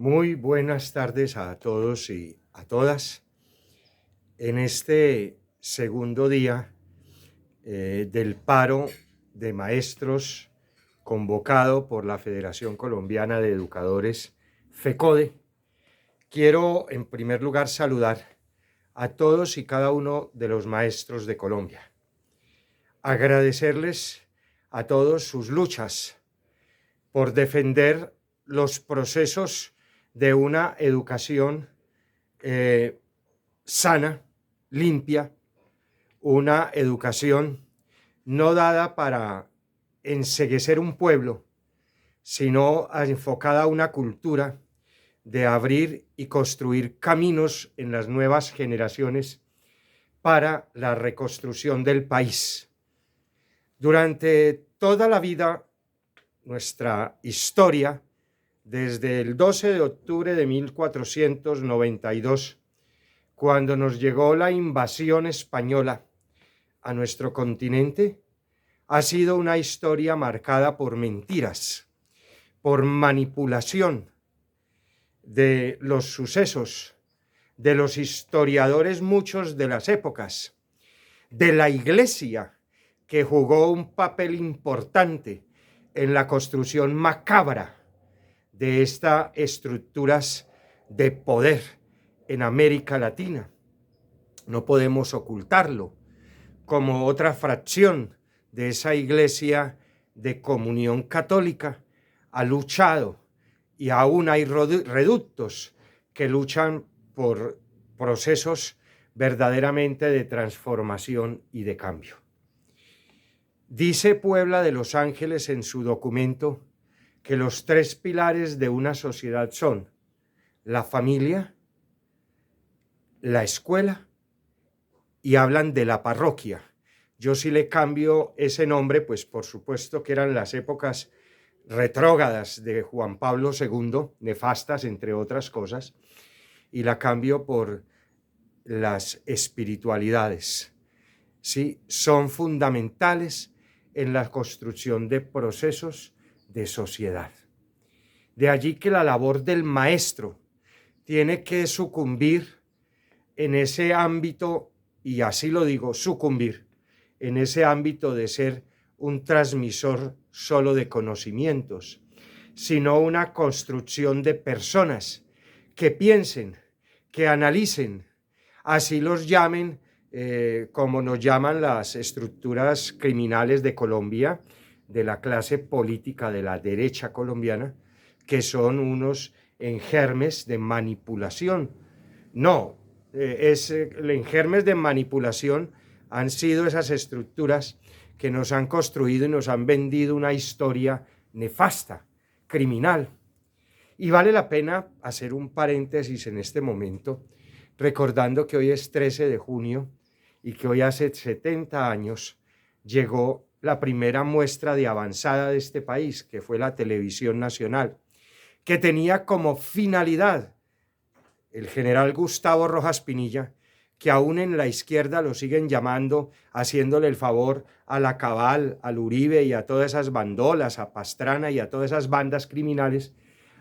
Muy buenas tardes a todos y a todas. En este segundo día del paro de maestros convocado por la Federación Colombiana de Educadores, FECODE, quiero en primer lugar saludar a todos y cada uno de los maestros de Colombia. Agradecerles a todos sus luchas por defender los procesos de una educación sana, limpia, una educación no dada para enceguecer un pueblo, sino enfocada a una cultura de abrir y construir caminos en las nuevas generaciones para la reconstrucción del país. Durante toda la vida, nuestra historia, desde el 12 de octubre de 1492, cuando nos llegó la invasión española a nuestro continente, ha sido una historia marcada por mentiras, por manipulación de los sucesos, de los historiadores muchos de las épocas, de la Iglesia, que jugó un papel importante en la construcción macabra de estas estructuras de poder en América Latina. No podemos ocultarlo, como otra fracción de esa Iglesia de comunión católica ha luchado, y aún hay reductos que luchan por procesos verdaderamente de transformación y de cambio. Dice Puebla de Los Ángeles en su documento que los tres pilares de una sociedad son la familia, la escuela y hablan de la parroquia. Yo sí le cambio ese nombre, pues por supuesto que eran las épocas retrógradas de Juan Pablo II, nefastas entre otras cosas, y la cambio por las espiritualidades. Sí, son fundamentales en la construcción de procesos de sociedad. De allí que la labor del maestro tiene que sucumbir en ese ámbito, y así lo digo, sucumbir en ese ámbito de ser un transmisor solo de conocimientos, sino una construcción de personas que piensen, que analicen, así los llamen, como nos llaman las estructuras criminales de Colombia, de la clase política de la derecha colombiana, que son unos engermes de manipulación. No, engermes de manipulación han sido esas estructuras que nos han construido y nos han vendido una historia nefasta, criminal. Y vale la pena hacer un paréntesis en este momento, recordando que hoy es 13 de junio y que hoy hace 70 años llegó la primera muestra de avanzada de este país, que fue la Televisión Nacional, que tenía como finalidad el general Gustavo Rojas Pinilla, que aún en la izquierda lo siguen llamando, haciéndole el favor a la Cabal, al Uribe y a todas esas bandolas, a Pastrana y a todas esas bandas criminales,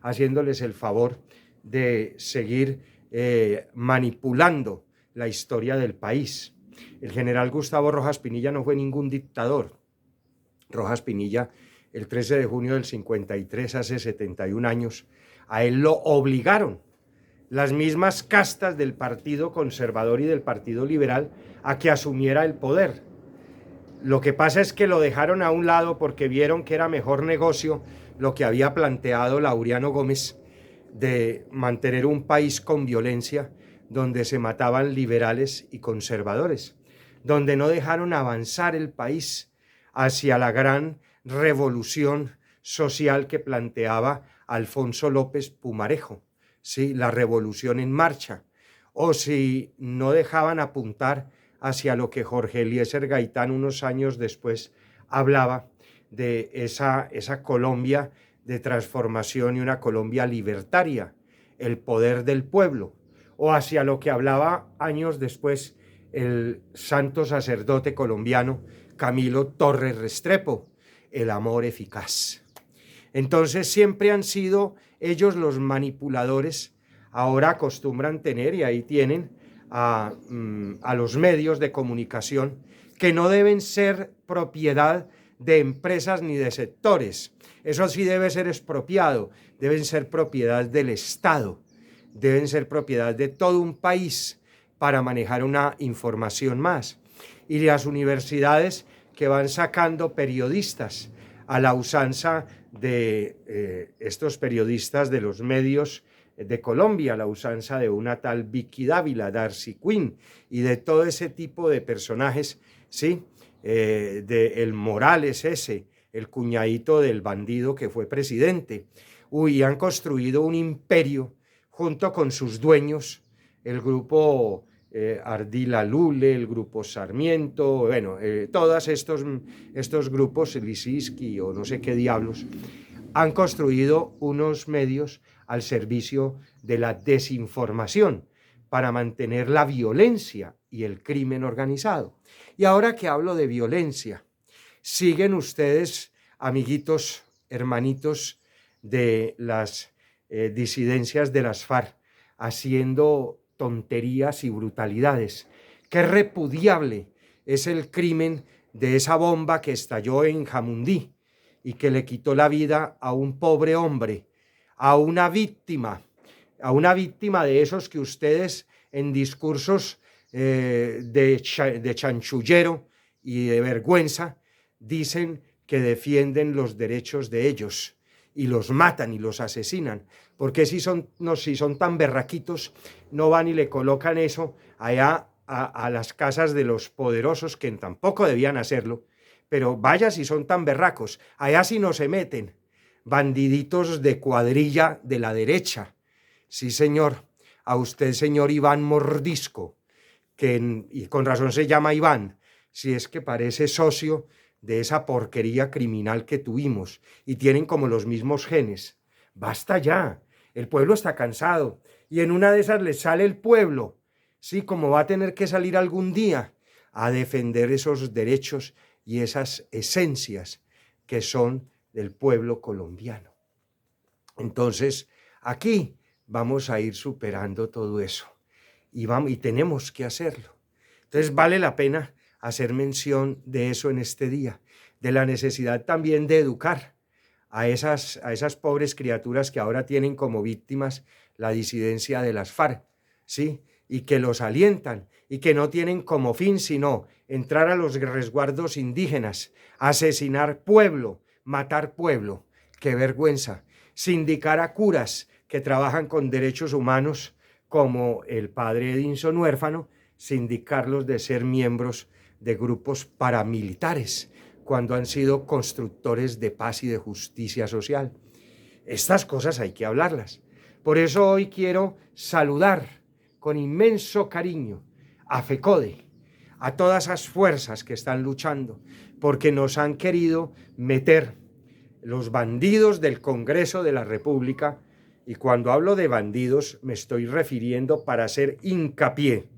haciéndoles el favor de seguir manipulando la historia del país. El general Gustavo Rojas Pinilla no fue ningún dictador. Rojas Pinilla, el 13 de junio del 53, hace 71 años, a él lo obligaron las mismas castas del Partido Conservador y del Partido Liberal a que asumiera el poder. Lo que pasa es que lo dejaron a un lado porque vieron que era mejor negocio lo que había planteado Laureano Gómez de mantener un país con violencia, donde se mataban liberales y conservadores, donde no dejaron avanzar el país hacia la gran revolución social que planteaba Alfonso López Pumarejo. Sí, la revolución en marcha, o si no dejaban apuntar hacia lo que Jorge Eliezer Gaitán unos años después hablaba de esa Colombia de transformación y una Colombia libertaria, el poder del pueblo, o hacia lo que hablaba años después el santo sacerdote colombiano Camilo Torres Restrepo, el amor eficaz. Entonces siempre han sido ellos los manipuladores ahora acostumbran tener, y ahí tienen a los medios de comunicación, que no deben ser propiedad de empresas ni de sectores. Eso sí debe ser expropiado, deben ser propiedad del Estado, deben ser propiedad de todo un país para manejar una información más. Y las universidades que van sacando periodistas a la usanza de estos periodistas de los medios de Colombia, la usanza de una tal Vicky Dávila, Darcy Quinn, y de todo ese tipo de personajes, ¿sí? De el Morales ese, el cuñadito del bandido que fue presidente. Uy, han construido un imperio junto con sus dueños, el grupo Ardila Lule, el grupo Sarmiento, bueno, todos estos grupos, Lisinski o no sé qué diablos, han construido unos medios al servicio de la desinformación para mantener la violencia y el crimen organizado. Y ahora que hablo de violencia, siguen ustedes, amiguitos, hermanitos de las disidencias de las FARC, haciendo tonterías y brutalidades. Qué repudiable es el crimen de esa bomba que estalló en Jamundí y que le quitó la vida a un pobre hombre, a una víctima de esos que ustedes en discursos de chanchullero y de vergüenza dicen que defienden los derechos de ellos y los matan y los asesinan. Porque si son tan berraquitos, no van y le colocan eso allá a las casas de los poderosos, que tampoco debían hacerlo, pero vaya si son tan berracos, allá sí no se meten, bandiditos de cuadrilla de la derecha. Sí, señor, a usted, señor Iván Mordisco, y con razón se llama Iván, si es que parece socio de esa porquería criminal que tuvimos, y tienen como los mismos genes. Basta ya, el pueblo está cansado, y en una de esas le sale el pueblo, sí, como va a tener que salir algún día, a defender esos derechos y esas esencias que son del pueblo colombiano. Entonces, aquí vamos a ir superando todo eso, y tenemos que hacerlo. Entonces vale la pena hacer mención de eso en este día, de la necesidad también de educar a esas pobres criaturas que ahora tienen como víctimas la disidencia de las FARC, ¿sí? Y que los alientan y que no tienen como fin sino entrar a los resguardos indígenas, asesinar pueblo, matar pueblo. ¡Qué vergüenza! Sindicar a curas que trabajan con derechos humanos, como el padre Edinson Huérfano, sindicarlos de ser miembros de grupos paramilitares, cuando han sido constructores de paz y de justicia social. Estas cosas hay que hablarlas. Por eso hoy quiero saludar con inmenso cariño a FECODE, a todas esas fuerzas que están luchando, porque nos han querido meter los bandidos del Congreso de la República, y cuando hablo de bandidos me estoy refiriendo, para hacer hincapié,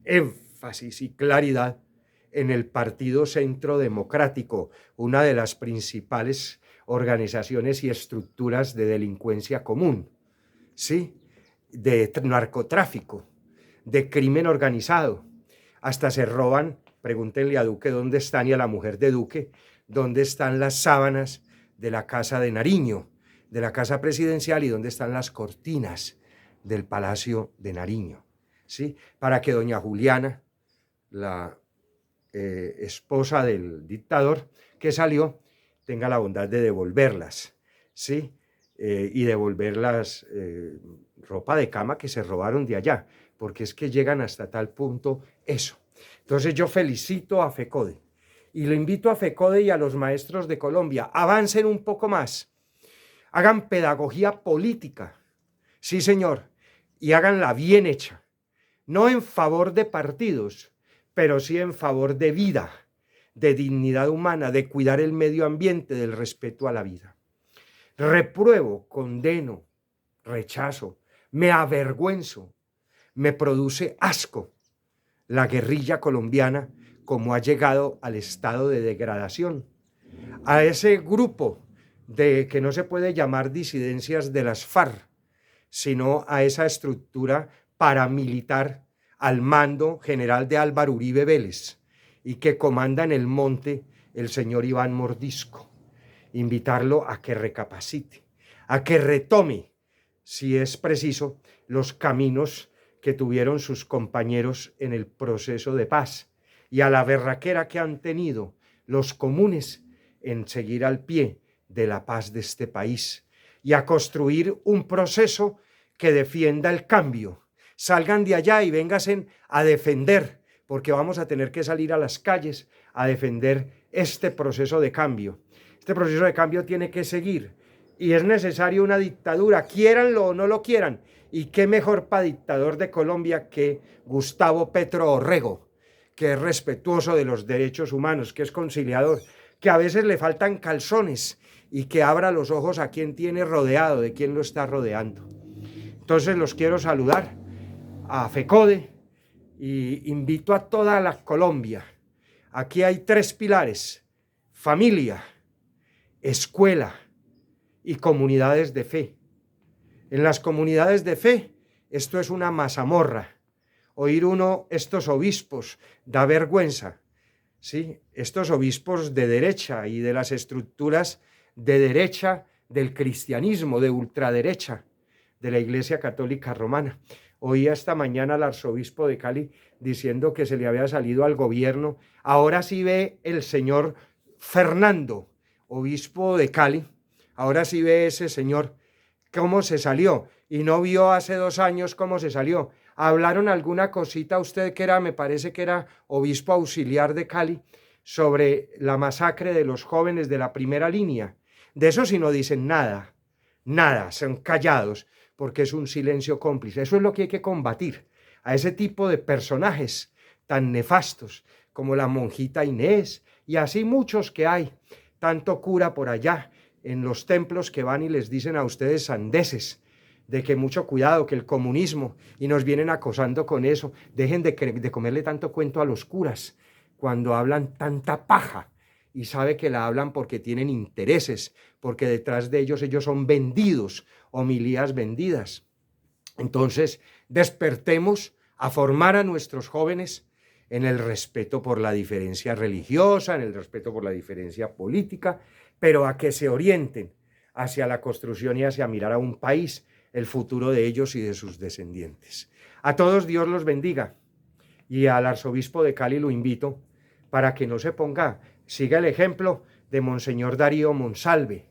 énfasis y claridad, en el Partido Centro Democrático, una de las principales organizaciones y estructuras de delincuencia común, ¿sí? De narcotráfico, de crimen organizado. Hasta se roban, pregúntenle a Duque dónde están, y a la mujer de Duque, dónde están las sábanas de la Casa de Nariño, de la Casa Presidencial, y dónde están las cortinas del Palacio de Nariño, ¿sí? Para que doña Juliana, la esposa del dictador que salió, tenga la bondad de devolverlas, ¿sí? Y devolverlas ropa de cama que se robaron de allá, porque es que llegan hasta tal punto eso. Entonces yo felicito a FECODE y lo invito a FECODE y a los maestros de Colombia, avancen un poco más, hagan pedagogía política, sí señor, y háganla bien hecha, no en favor de partidos, pero sí en favor de vida, de dignidad humana, de cuidar el medio ambiente, del respeto a la vida. Repruebo, condeno, rechazo, me avergüenzo, me produce asco la guerrilla colombiana, como ha llegado al estado de degradación, a ese grupo de que no se puede llamar disidencias de las FARC, sino a esa estructura paramilitar al mando general de Álvaro Uribe Vélez y que comanda en el monte el señor Iván Mordisco. Invitarlo a que recapacite, a que retome, si es preciso, los caminos que tuvieron sus compañeros en el proceso de paz y a la berraquera que han tenido los comunes en seguir al pie de la paz de este país y a construir un proceso que defienda el cambio. Salgan de allá y vénganse a defender, porque vamos a tener que salir a las calles a defender este proceso de cambio. Este proceso de cambio tiene que seguir y es necesario una dictadura, quieranlo o no lo quieran. Y qué mejor para dictador de Colombia que Gustavo Petro Orrego, que es respetuoso de los derechos humanos, que es conciliador, que a veces le faltan calzones y que abra los ojos a quien tiene rodeado, de quien lo está rodeando. Entonces los quiero saludar a FECODE y invito a toda la Colombia. Aquí hay 3 pilares: familia, escuela y comunidades de fe. En las comunidades de fe, esto es una mazamorra. Oír uno estos obispos da vergüenza, ¿sí? Estos obispos de derecha y de las estructuras de derecha del cristianismo, de ultraderecha, de la Iglesia Católica Romana. Oía esta mañana al arzobispo de Cali diciendo que se le había salido al gobierno. Ahora sí ve el señor Fernando, obispo de Cali, ahora sí ve ese señor cómo se salió, y no vio hace 2 años cómo se salió. Hablaron alguna cosita usted que era, me parece que era obispo auxiliar de Cali, sobre la masacre de los jóvenes de la primera línea. De eso sí no dicen nada, nada, son callados, porque es un silencio cómplice. Eso es lo que hay que combatir, a ese tipo de personajes tan nefastos, como la monjita Inés, y así muchos que hay, tanto cura por allá, en los templos que van y les dicen a ustedes sandeces, de que mucho cuidado, que el comunismo, y nos vienen acosando con eso. Dejen de comerle tanto cuento a los curas cuando hablan tanta paja, y sabe que la hablan porque tienen intereses, porque detrás de ellos son vendidos, homilías vendidas. Entonces, despertemos a formar a nuestros jóvenes en el respeto por la diferencia religiosa, en el respeto por la diferencia política, pero a que se orienten hacia la construcción y hacia mirar a un país, el futuro de ellos y de sus descendientes. A todos Dios los bendiga, y al arzobispo de Cali lo invito para que no se ponga, siga el ejemplo de Monseñor Darío Monsalve,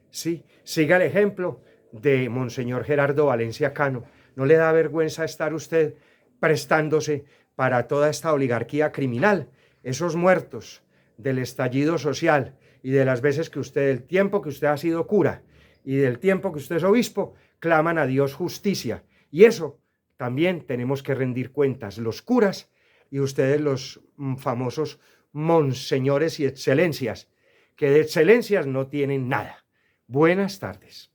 ¿sí? Siga el ejemplo de Monseñor Gerardo Valencia Cano. ¿No le da vergüenza estar usted prestándose para toda esta oligarquía criminal? Esos muertos del estallido social y de las veces que usted, del tiempo que usted ha sido cura y del tiempo que usted es obispo, claman a Dios justicia. Y eso también tenemos que rendir cuentas, los curas y ustedes los famosos monseñores y excelencias, que de excelencias no tienen nada. Buenas tardes.